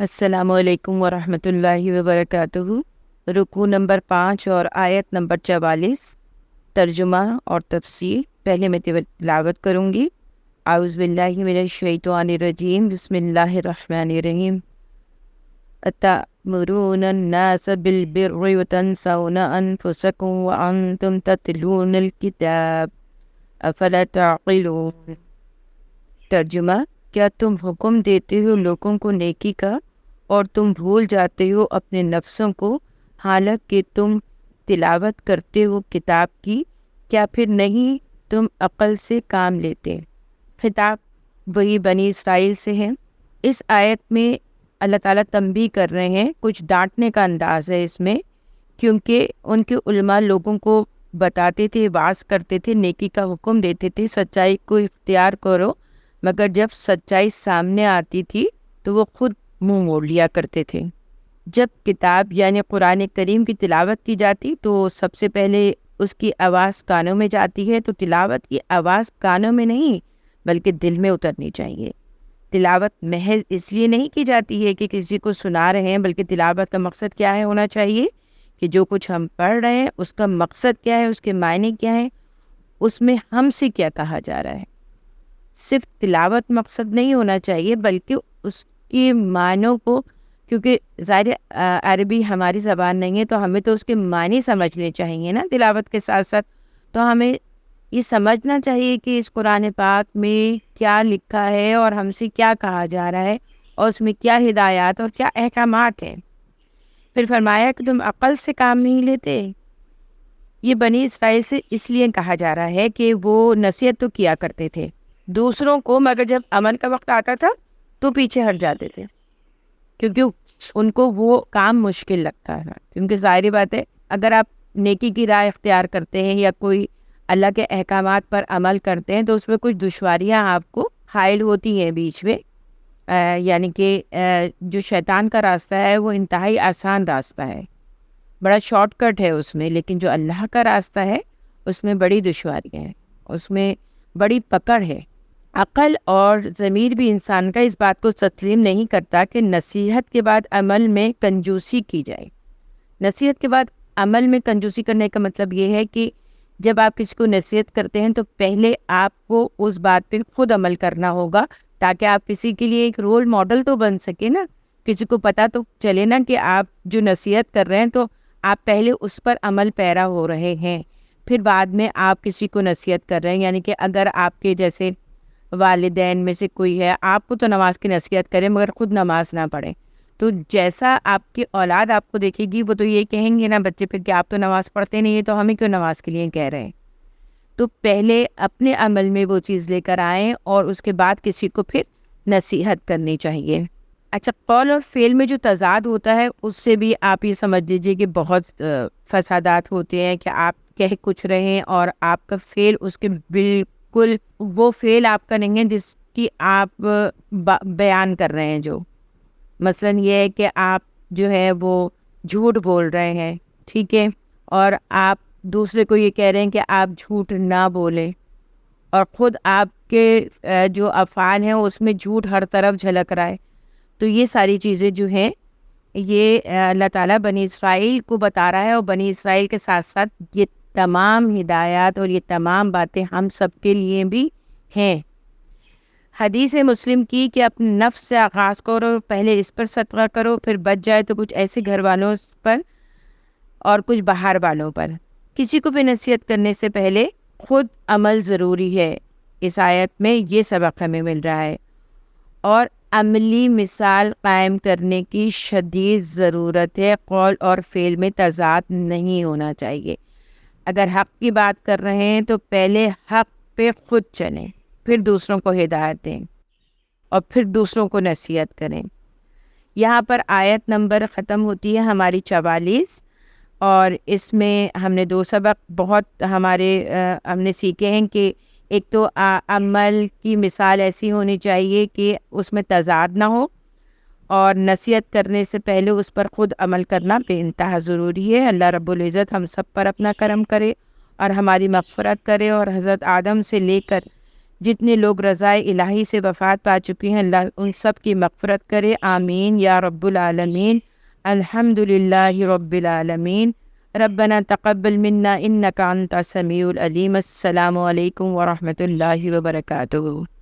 السلام علیکم ورحمۃ اللہ وبرکاتہ۔ رکوع نمبر 5 اور آیت نمبر 44، ترجمہ اور تفسیر۔ پہلے میں تلاوت کروں گی۔ اعوذ باللہ من الشیطان الرجیم، بسم اللہ الرحمن الرحیم۔ اتأمرون الناس بالبر وتنسون انفسکم وانتم تتلون الکتاب افلا تعقلون۔ ترجمہ: کیا تم حکم دیتے ہو لوگوں کو نیکی کا اور تم بھول جاتے ہو اپنے نفسوں کو، حالانکہ تم تلاوت کرتے ہو کتاب کی؟ کیا پھر نہیں تم عقل سے کام لیتے؟ خطاب وہی بنی اسرائیل سے ہے۔ اس آیت میں اللہ تعالیٰ تنبیہ کر رہے ہیں، کچھ ڈانٹنے کا انداز ہے اس میں، کیونکہ ان کے علماء لوگوں کو بتاتے تھے، واعظ کرتے تھے، نیکی کا حکم دیتے تھے، سچائی کو اختیار کرو، مگر جب سچائی سامنے آتی تھی تو وہ خود منہ موڑ لیا کرتے تھے۔ جب کتاب یعنی قرآن کریم کی تلاوت کی جاتی تو سب سے پہلے اس کی آواز کانوں میں جاتی ہے، تو تلاوت کی آواز کانوں میں نہیں بلکہ دل میں اترنی چاہیے۔ تلاوت محض اس لیے نہیں کی جاتی ہے کہ کسی کو سنا رہے ہیں، بلکہ تلاوت کا مقصد کیا ہے ہونا چاہیے کہ جو کچھ ہم پڑھ رہے ہیں اس کا مقصد کیا ہے، اس کے معنی کیا ہے، اس میں ہم سے کیا کہا جا رہا ہے۔ صرف تلاوت مقصد نہیں ہونا چاہیے بلکہ اس کے معنوں کو، کیونکہ ظاہر عربی ہماری زبان نہیں ہے تو ہمیں تو اس کے معنی سمجھنے چاہیے نا تلاوت کے ساتھ ساتھ۔ تو ہمیں یہ سمجھنا چاہیے کہ اس قرآن پاک میں کیا لکھا ہے اور ہم سے کیا کہا جا رہا ہے اور اس میں کیا ہدایات اور کیا احکامات ہیں۔ پھر فرمایا کہ تم عقل سے کام نہیں لیتے۔ یہ بنی اسرائیل سے اس لیے کہا جا رہا ہے کہ وہ نصیحت تو کیا کرتے تھے دوسروں کو، مگر جب عمل کا وقت آتا تھا تو پیچھے ہٹ جاتے تھے، کیونکہ ان کو وہ کام مشکل لگتا ہے۔ کیونکہ ظاہری بات ہے، اگر آپ نیکی کی راہ اختیار کرتے ہیں یا کوئی اللہ کے احکامات پر عمل کرتے ہیں تو اس میں کچھ دشواریاں آپ کو حائل ہوتی ہیں بیچ میں، یعنی کہ جو شیطان کا راستہ ہے وہ انتہائی آسان راستہ ہے، بڑا شارٹ کٹ ہے اس میں، لیکن جو اللہ کا راستہ ہے اس میں بڑی دشواریاں ہیں، اس میں بڑی پکڑ ہے۔ عقل اور ضمیر بھی انسان کا اس بات کو تسلیم نہیں کرتا کہ نصیحت کے بعد عمل میں کنجوسی کی جائے۔ نصیحت کے بعد عمل میں کنجوسی کرنے کا مطلب یہ ہے کہ جب آپ کسی کو نصیحت کرتے ہیں تو پہلے آپ کو اس بات پہ خود عمل کرنا ہوگا، تاکہ آپ کسی کے لیے ایک رول ماڈل تو بن سکے نا، کسی کو پتہ تو چلے نا کہ آپ جو نصیحت کر رہے ہیں تو آپ پہلے اس پر عمل پیرا ہو رہے ہیں، پھر بعد میں آپ کسی کو نصیحت کر رہے ہیں۔ یعنی کہ اگر آپ کے جیسے والدین میں سے کوئی ہے، آپ کو تو نماز کی نصیحت کرے مگر خود نماز نہ پڑھے، تو جیسا آپ کی اولاد آپ کو دیکھے گی وہ تو یہ کہیں گے نا بچے پھر کہ آپ تو نماز پڑھتے نہیں ہیں تو ہمیں کیوں نماز کے لیے کہہ رہے ہیں۔ تو پہلے اپنے عمل میں وہ چیز لے کر آئیں اور اس کے بعد کسی کو پھر نصیحت کرنی چاہیے۔ اچھا، قول اور فعل میں جو تضاد ہوتا ہے اس سے بھی آپ یہ سمجھ لیجیے کہ بہت فسادات ہوتے ہیں کہ آپ کہہ کچھ رہے ہیں اور آپ کا فعل اس کے بالکل وہ فعل آپ کا نہیں ہے جس کی آپ بیان کر رہے ہیں۔ جو مثلاً یہ ہے کہ آپ جو ہے وہ جھوٹ بول رہے ہیں، ٹھیک ہے، اور آپ دوسرے کو یہ کہہ رہے ہیں کہ آپ جھوٹ نہ بولیں، اور خود آپ کے جو افعال ہیں اس میں جھوٹ ہر طرف جھلک رہا ہے۔ تو یہ ساری چیزیں جو ہیں یہ اللہ تعالیٰ بنی اسرائیل کو بتا رہا ہے، اور بنی اسرائیل کے ساتھ ساتھ یہ تمام ہدایات اور یہ تمام باتیں ہم سب کے لیے بھی ہیں۔ حدیث مسلم کی کہ اپنے نفس سے آغاز کرو، پہلے اس پر صدقہ کرو، پھر بچ جائے تو کچھ ایسے گھر والوں پر اور کچھ باہر والوں پر۔ کسی کو بھی نصیحت کرنے سے پہلے خود عمل ضروری ہے۔ اس آیت میں یہ سبق ہمیں مل رہا ہے، اور عملی مثال قائم کرنے کی شدید ضرورت ہے۔ قول اور فعل میں تضاد نہیں ہونا چاہیے۔ اگر حق کی بات کر رہے ہیں تو پہلے حق پہ خود چلیں، پھر دوسروں کو ہدایت دیں اور پھر دوسروں کو نصیحت کریں۔ یہاں پر آیت نمبر ختم ہوتی ہے ہماری 44، اور اس میں ہم نے 2 سبق بہت ہم نے سیکھے ہیں کہ ایک تو عمل کی مثال ایسی ہونی چاہیے کہ اس میں تضاد نہ ہو، اور نصیحت کرنے سے پہلے اس پر خود عمل کرنا بے انتہا ضروری ہے۔ اللہ رب العزت ہم سب پر اپنا کرم کرے اور ہماری مغفرت کرے، اور حضرت آدم سے لے کر جتنے لوگ رضائے الہی سے وفات پا چکے ہیں اللہ ان سب کی مغفرت کرے، آمین یا رب العالمین۔ الحمد للہ رب العالمین۔ ربنا تقبل منا انک انت السمیع العلیم۔ السلام علیکم ورحمۃ اللہ وبرکاتہ۔